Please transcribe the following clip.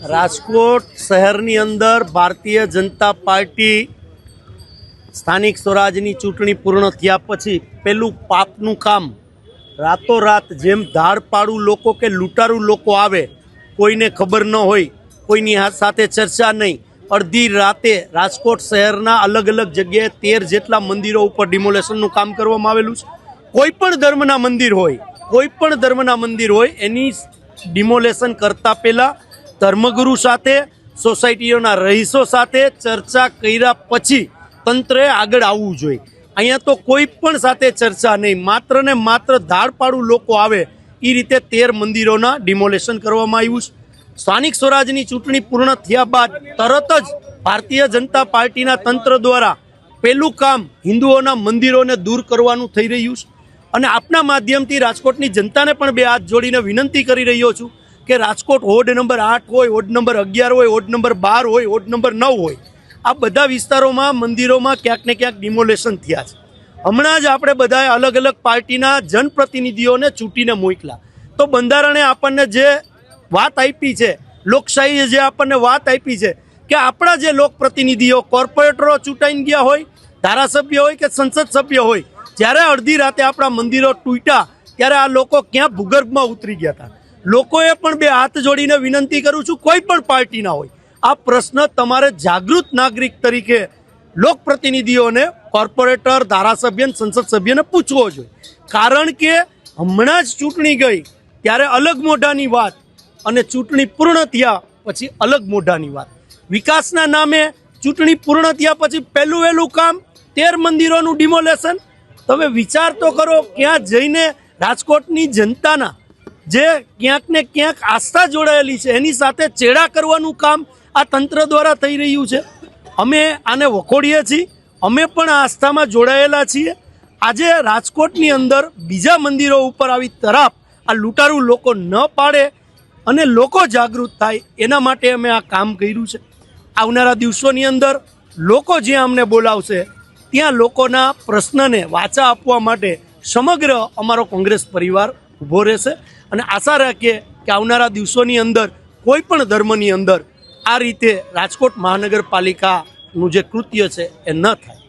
રાજકોટ શહેરની અંદર ભારતીય જનતા પાર્ટી સ્થાનિક સ્વરાજની ચૂંટણી પૂર્ણ થયા પછી પેલું પાપનું કામ રાતોરાત જેમ ધાડપાડુ લોકો કે લૂંટારૂ લોકો આવે, કોઈને ખબર ન હોય, કોઈની સાથે ચર્ચા નહીં, અડધી રાતે રાજકોટ શહેરના અલગ અલગ જગ્યાએ 13 જેટલા મંદિરો ઉપર ડિમોલેશનનું કામ કરવામાં આવેલું છે। કોઈ પણ ધર્મના મંદિર હોય એની ડિમોલેશન કરતા પહેલાં ધર્મગુરુ સાથે, સોસાયટીઓના રહીશો સાથે ચર્ચા કર્યા પછી તંત્રએ આગળ આવવું જોઈએ। અહીંયા તો કોઈ પણ સાથે ચર્ચા નહીં, માત્ર ને માત્ર ધાડપાડુ લોકો આવે એ રીતે 13 મંદિરોના ડિમોલેશન કરવામાં આવ્યું છે। સ્થાનિક સ્વરાજની ચૂંટણી પૂર્ણ થયા બાદ તરત જ ભારતીય જનતા પાર્ટીના તંત્ર દ્વારા પહેલું કામ હિન્દુઓના મંદિરોને દૂર કરવાનું થઈ રહ્યું છે। અને આપના માધ્યમથી રાજકોટની જનતાને પણ બે હાથ જોડીને વિનંતી કરી રહ્યો છું કે રાજકોટ વોર્ડ નંબર 8 હોય, વોર્ડ નંબર 11 હોય, વોર્ડ નંબર 12 હોય, વોર્ડ નંબર 9 હોય, આ બધા વિસ્તારોમાં મંદિરોમાં ક્યાંક ને ક્યાંક ડિમોલેશન થયા છે। હમણાં જ આપણે બધાએ અલગ અલગ પાર્ટીના જનપ્રતિનિધિઓને ચૂંટીને મોકલા, તો બંધારણે આપણને જે વાત આપી છે, લોકશાહીએ જે આપણને વાત આપી છે કે આપણા જે લોકપ્રતિનિધિઓ કોર્પોરેટરો ચૂંટાઈને ગયા હોય, ધારાસભ્ય હોય કે સંસદ સભ્ય હોય, જ્યારે અડધી રાતે આપણા મંદિરો તૂટ્યા ત્યારે આ લોકો ક્યાં ભૂગર્ભમાં ઉતરી ગયા હતા। લોકોએ પણ બે હાથ જોડીને વિનંતી કરું છું, કોઈ પણ પાર્ટીના હોય, આ પ્રશ્ન તમારે જાગૃત નાગરિક તરીકે લોકપ્રતિનિધિઓને, કોર્પોરેટર, ધારાસભ્ય, સંસદ સભ્યને પૂછવો જોઈએ। કારણ કે હમણાં જ ચૂંટણી ગઈ ત્યારે અલગ મોઢાની વાત અને ચૂંટણી પૂર્ણ થયા પછી અલગ મોઢાની વાત। વિકાસના નામે ચૂંટણી પૂર્ણ થયા પછી પહેલું કામ 13 મંદિરોનું ડિમોલેશન। તમે વિચાર તો કરો, ક્યાં જઈને રાજકોટની જનતાના જે ક્યાંક ને ક્યાંક આસ્થા જોડાયેલી છે એની સાથે ચેડા કરવાનું કામ આ તંત્ર દ્વારા થઈ રહ્યું છે। અમે આને વખોડીએ છીએ, અમે પણ આ આસ્થામાં જોડાયેલા છીએ। આજે રાજકોટની અંદર બીજા મંદિરો ઉપર આવી તરાપ આ લૂંટારૂ લોકો ન પાડે અને લોકો જાગૃત થાય એના માટે અમે આ કામ કર્યું છે। આવનારા દિવસોની અંદર લોકો જ્યાં અમને બોલાવશે ત્યાં લોકોના પ્રશ્નને વાચા આપવા માટે સમગ્ર અમારો કોંગ્રેસ પરિવાર ઊભો રહેશે અને આશા રાખીએ કે આવનારા દિવસોની અંદર કોઈ પણ ધર્મની અંદર આ રીતે રાજકોટ મહાનગરપાલિકાનું જે કૃત્ય છે એ ન થાય।